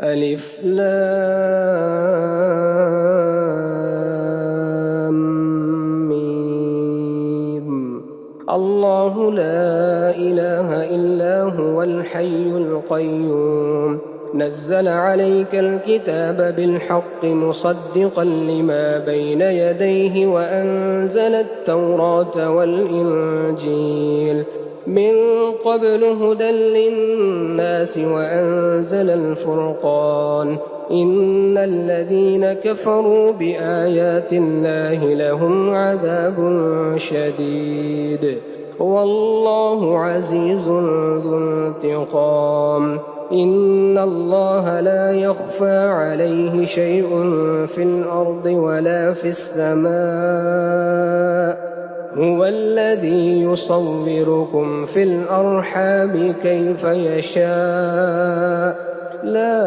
ألف لام ميم. الله لا إله إلا هو الحي القيوم نزل عليك الكتاب بالحق مصدقا لما بين يديه وأنزل التوراة والإنجيل من قبل هدى للناس وأنزل الفرقان إن الذين كفروا بآيات الله لهم عذاب شديد والله عزيز ذو انتقام إن الله لا يخفى عليه شيء في الأرض ولا في السماء هو الذي يصوركم في الأرحام كيف يشاء لا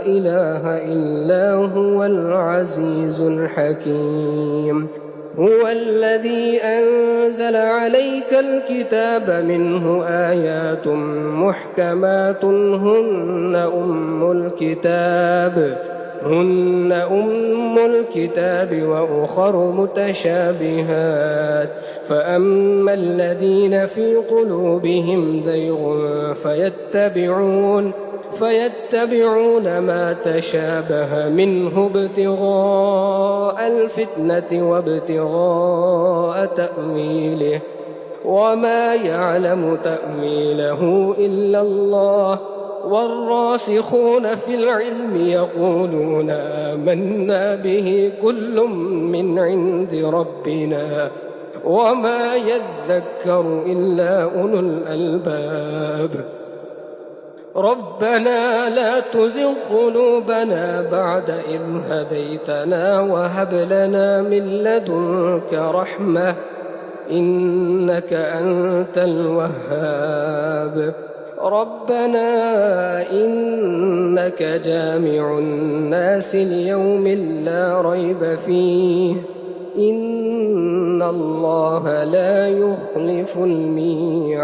إله إلا هو العزيز الحكيم هو الذي أنزل عليك الكتاب منه آيات محكمات هن أم الكتاب وأخر متشابهات فأما الذين في قلوبهم زيغ فيتبعون ما تشابه منه ابتغاء الفتنة وابتغاء تأويله وما يعلم تأويله إلا الله والراسخون في العلم يقولون آمنا به كل من عند ربنا وما يذكر إلا أولو الألباب ربنا لا تزغ قلوبنا بعد إذ هديتنا وهب لنا من لدنك رحمة إنك أنت الوهاب ربنا إنك جامع الناس ليوم لا ريب فيه إن الله لا يخلف الميعاد.